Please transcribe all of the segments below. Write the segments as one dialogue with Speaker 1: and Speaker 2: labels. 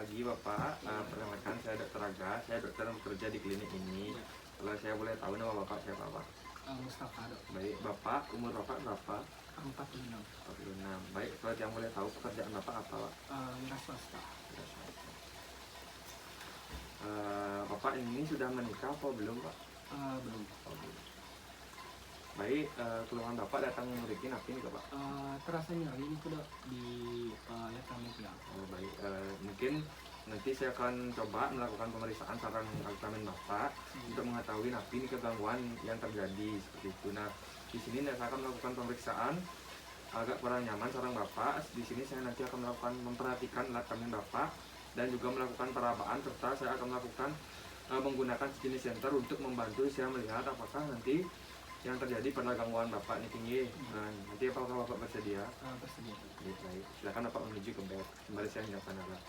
Speaker 1: Pagi Bapak, perkenalkan saya Dr. Aga, saya dokter yang bekerja di klinik ini. Kalau saya boleh tahu nama Bapak siapa Pak?
Speaker 2: Mustafa, Dok.
Speaker 1: Baik, Bapak, umur Bapak berapa?
Speaker 2: 46.
Speaker 1: 46. Baik, kalau yang boleh tahu pekerjaan Bapak apa Pak?
Speaker 2: Wira swasta.
Speaker 1: Bapak ini sudah menikah apa belum Pak?
Speaker 2: Belum.
Speaker 1: Oh, belum. Baik, keluhan Bapak datang memiliki napi nih Pak?
Speaker 2: Terasa nyeri itu, Dok, di ya kami ya.
Speaker 1: Oh baik, mungkin nanti saya akan coba melakukan pemeriksaan saraf abdomen Bapak untuk mengetahui napi ini kegangguan yang terjadi seperti itu. Nah, di sini saya akan melakukan pemeriksaan agak kurang nyaman sarang Bapak. Di sini saya nanti akan melakukan memperhatikan alat kelamin Bapak dan juga melakukan perabaan, serta saya akan melakukan menggunakan jenis center untuk membantu saya melihat apakah nanti yang terjadi pada gangguan Bapak ini tinggi. Nah, nanti apakah Bapak bersedia?
Speaker 2: Bersedia.
Speaker 1: Baik, silakan Bapak menuju ke bed. Kembali saya menyiapkan alat.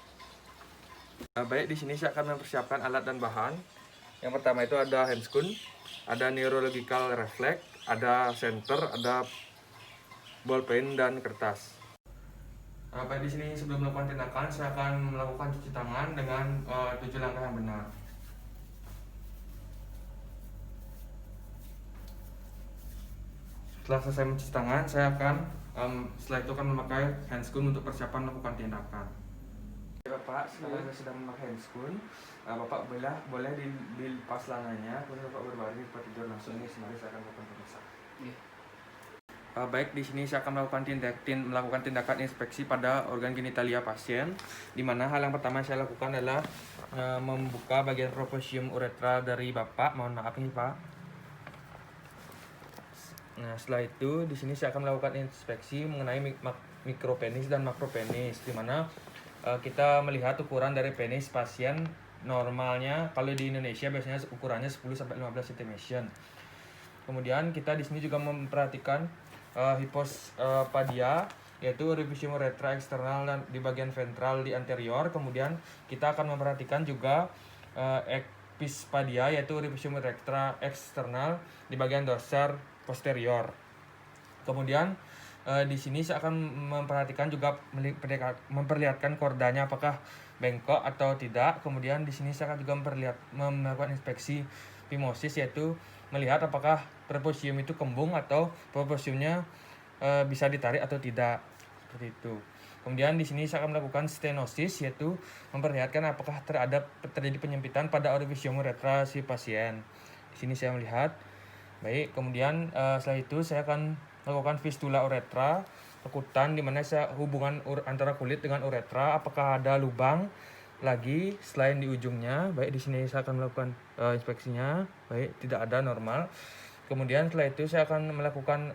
Speaker 1: Baik, di sini saya akan mempersiapkan alat dan bahan. Yang pertama itu ada handscoon, ada neurological reflex, ada center, ada ballpen dan kertas. Baik, di sini sebelum melakukan tindakan saya akan melakukan cuci tangan dengan 7 langkah yang benar. Setelah selesai mencuci tangan, saya akan setelah itu akan memakai handscoon untuk persiapan melakukan tindakan. Bapak, sekarang saya sudah memakai handscoon. Bapak boleh dilepas lengannya, kemudian Bapak berbaring di tempat tidur langsung ini. Sembari saya akan melakukan pemeriksaan. Baik, di sini saya akan melakukan tindakan inspeksi pada organ genitalia pasien, di mana hal yang pertama saya lakukan adalah membuka bagian proposium uretra dari Bapak. Mohon maaf nih Pak. Nah, setelah itu di sini saya akan melakukan inspeksi mengenai mikropenis dan makropenis, di mana kita melihat ukuran dari penis pasien. Normalnya kalau di Indonesia biasanya ukurannya 10 sampai 15 cm. Kemudian kita di sini juga memperhatikan hipospadia, yaitu orificium uretra eksternal dan di bagian ventral di anterior. Kemudian kita akan memperhatikan juga epispadia, yaitu orificium uretra eksternal di bagian dorsal posterior. Kemudian di sini saya akan memperhatikan juga memperlihatkan kordanya apakah bengkok atau tidak. Kemudian di sini saya akan juga melakukan inspeksi phimosis, yaitu melihat apakah preposium itu kembung atau preposiumnya bisa ditarik atau tidak, seperti itu. Kemudian di sini saya akan melakukan stenosis, yaitu memperlihatkan apakah terjadi penyempitan pada orificium uretra si pasien. Di sini saya melihat. Baik, kemudian setelah itu saya akan melakukan fistula uretra, lekutan di mana saya hubungan antara kulit dengan uretra, apakah ada lubang lagi selain di ujungnya. Baik, di sini saya akan melakukan inspeksinya. Baik, tidak ada, normal. Kemudian setelah itu saya akan melakukan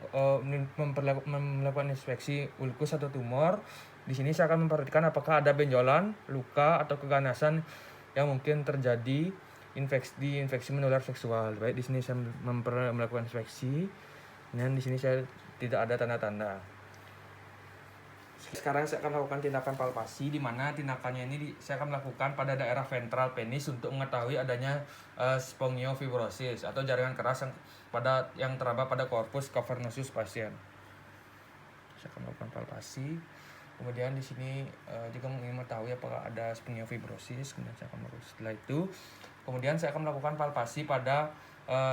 Speaker 1: inspeksi ulkus atau tumor. Di sini saya akan memperhatikan apakah ada benjolan, luka atau keganasan yang mungkin terjadi infeksi menular seksual. Baik, di sini saya melakukan inspeksi. Dan di sini saya tidak ada tanda-tanda. Sekarang saya akan melakukan tindakan palpasi, di mana tindakannya ini saya akan melakukan pada daerah ventral penis untuk mengetahui adanya spongiofibrosis atau jaringan keras yang teraba pada corpus cavernosus pasien. Saya akan melakukan palpasi. Kemudian di sini juga ingin mengetahui apakah ada spongiofibrosis. Kemudian saya akan melakukan setelah itu. Kemudian saya akan melakukan palpasi pada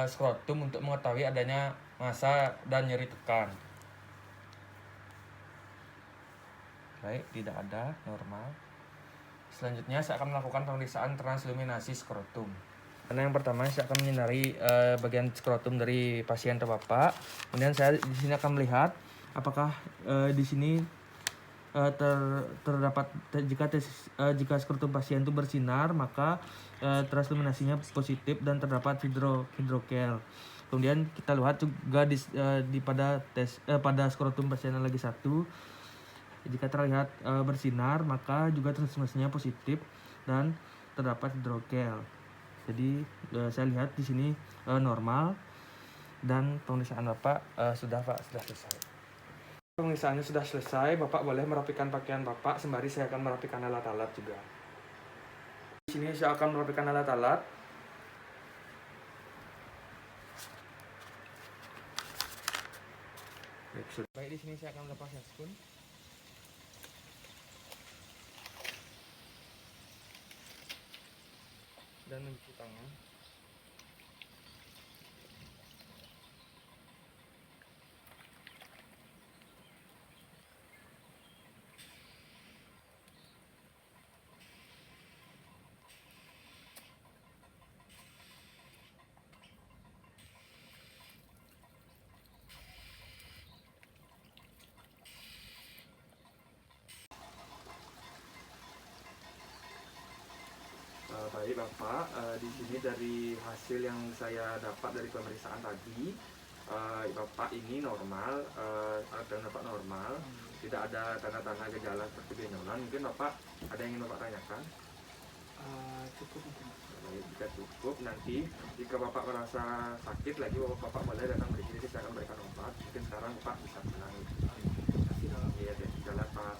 Speaker 1: skrotum untuk mengetahui adanya massa dan nyeri tekan. Baik, tidak ada, normal. Selanjutnya saya akan melakukan pemeriksaan transluminasi skrotum. Karena yang pertama saya akan menyinari bagian skrotum dari pasien terbapak. Kemudian saya di sini akan melihat apakah di sini terdapat jika skrotum pasien itu bersinar, maka transluminasinya positif dan terdapat hidrokel. Kemudian kita lihat juga pada skrotum pasien yang lagi satu, jika terlihat bersinar, maka juga transluminasinya positif dan terdapat hidrokel. Jadi saya lihat di sini normal, dan pemeriksaan Bapak sudah selesai. Pemeriksaannya sudah selesai, Bapak boleh merapikan pakaian Bapak, sembari saya akan merapikan alat-alat juga. Di sini saya akan merapikan alat-alat. Baik, di sini saya akan melepas handscoon. dan mencuci tangan. Baik Bapak, di sini dari hasil yang saya dapat dari pemeriksaan tadi, Bapak ini normal, dan Bapak normal, tidak ada tanda-tanda gejala seperti benjolan. Mungkin Bapak ada yang ingin Bapak tanyakan?
Speaker 2: Cukup mungkin.
Speaker 1: Baik, jika cukup, nanti jika Bapak merasa sakit lagi, Bapak boleh datang di sini, kita akan berikan obat. Mungkin sekarang Bapak bisa pulang.
Speaker 2: Terima kasih dok.
Speaker 1: Iya, deh, jalan Pak.